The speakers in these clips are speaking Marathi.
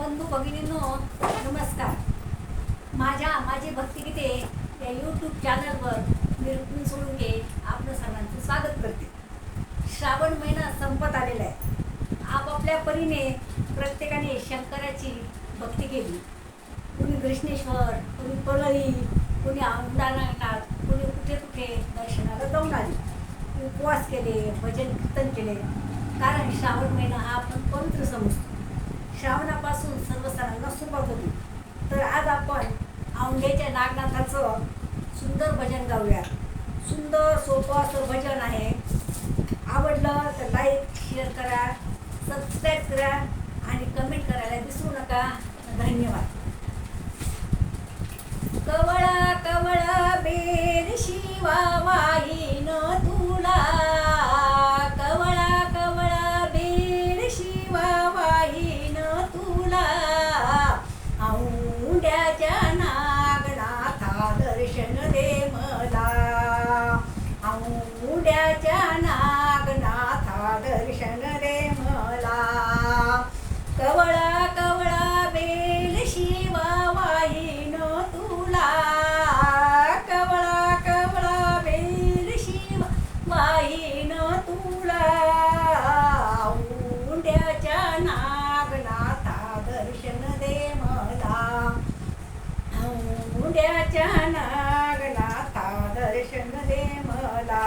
बंधू भगिनींनो नमस्कार. माझी भक्तिगीते या यूट्यूब चॅनलवर मी रुक्मिणी सोळुंके आपलं सर्वांचं स्वागत करते. श्रावण महिना संपत आलेला आहे. आपापल्या परीने प्रत्येकाने शंकराची भक्ती केली. कुणी कृष्णेश्वर, कुणी परळी, कुणी औंढानाथ, कुणी कुठे कुठे दर्शनाला जाऊन आली. उपवास केले, भजन कीर्तन केले. कारण श्रावण महिना हा आपण पवित्र समजतो. श्रावणापासून सर्व सणांना सुरुवात होती. तर आज आपण औंढ्याच्या नागनाथाचं सुंदर भजन गाऊया. सुंदर सोपं असं भजन आहे. आवडलं तर लाईक शेअर करा, सबस्क्राईब करा आणि कमेंट करायला विसरू नका. धन्यवाद. कवळा कवळा बेल शिवा वाहीन तुला, कवळा कवळा बेल शिवा वाहीन तुला, औंढ्याच्या नागनाथा दर्शन दे मला, औंढ्याच्या नागनाथा दर्शन दे मला. कवळा कवळा बेल शिवा वाहीन तुला, कवळा कवळा बेल शिवा वाहीन तुला, औंढ्याच्या नागनाथा दर्शन दे मला, औंढ्याच्या नागनाथा दर्शन दे मला.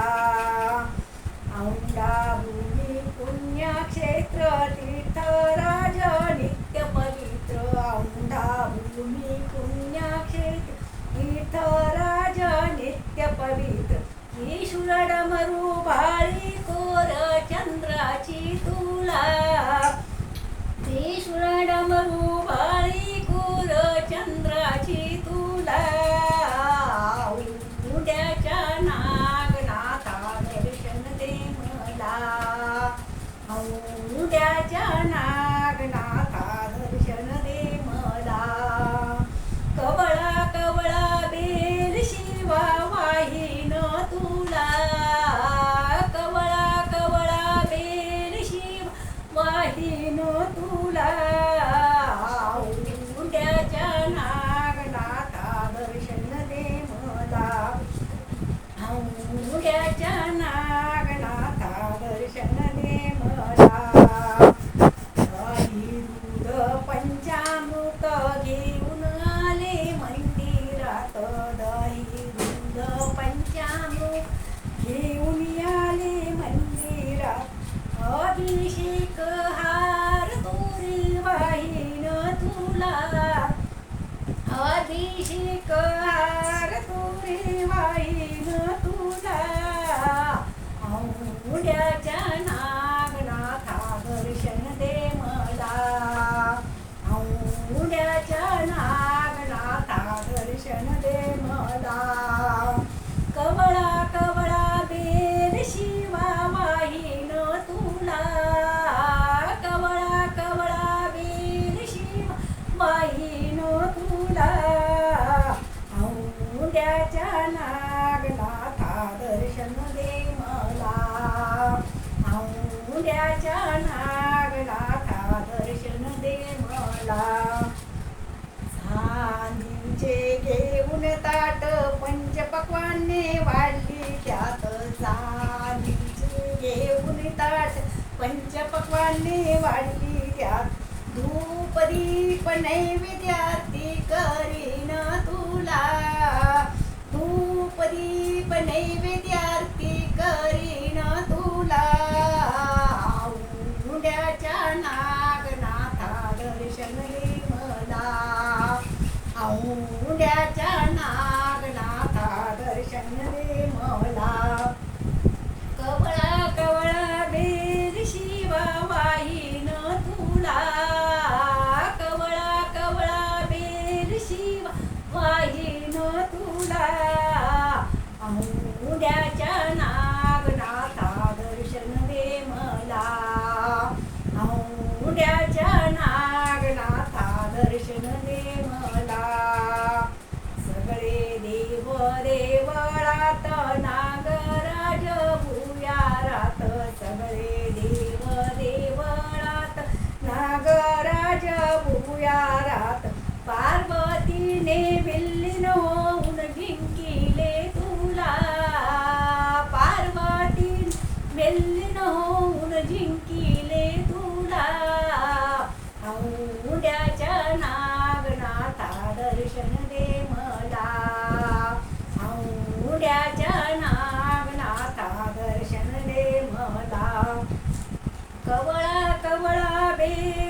औंढाभूमी पुण्यक्षेत्र तीर्थराज नित्य पवित्र, औंढाभूमी पुण्यक्षेत्र तीर्थराज नित्य पवित्र. ईश्वर डमरू भाळी कोर चंद्राची तुला, ईश्वर डमरू भाळी कोर चंद्राची तुला, औंढ्याच्या नागनाथा दर्शन दे मला, औंढ्याच्या नागनाथा दर्शन दे मला. कवळा कवळा बेल शिवा वाहीन तुला, कवळा कवळा बेल शिवा वाहीन तुला, औंढ्याच्या नागनाथा दर्शन दे मला, औंढ्याच्या नागनाथा दर्शन दे मला. दही दूध पंचामृत घेऊन आले मंदिरात, दही दूध पंचामृत घेऊन आले मंदिरात, अभिषेक हार तोरी वाहीन तुला, अभिषेक हार तोरी वाहीन तुला, औंढ्याच्या नागनाथा दर्शन दे मला, औंढ्याच्या नागनाथा दर्शन दे मला. कवळा कवळा बेल शिवा वाहीन तुला, कवळा कवळा बेल शिवा वाहीन तुला, औंढ्याच्या नागनाथा दर्शन दे मला, औंढ्याच्या नागनाथा दर्शन दे मला. चांदीचे घेऊन ताट पंचपक्वान्ने वाढली त्यात, चांदीचे घेऊन ताट पंचपक्वान्ने वाढली त्यात, धूप दीप नैवेद्यार्ती करीन तुला, धूप दीप नैवेद्यार्ती करीन तुला, औंढ्याच्या नागनाथा दर्शन दे मला, औंढ्याच्या नागनाथा दर्शन दे मला. कवळा कवळा बेल शिवा वाहीन तुला, कवळा कवळा बेल शिवा वाहीन तुला, औंढ्याच्या नागनाथा कवळा कवळा बेल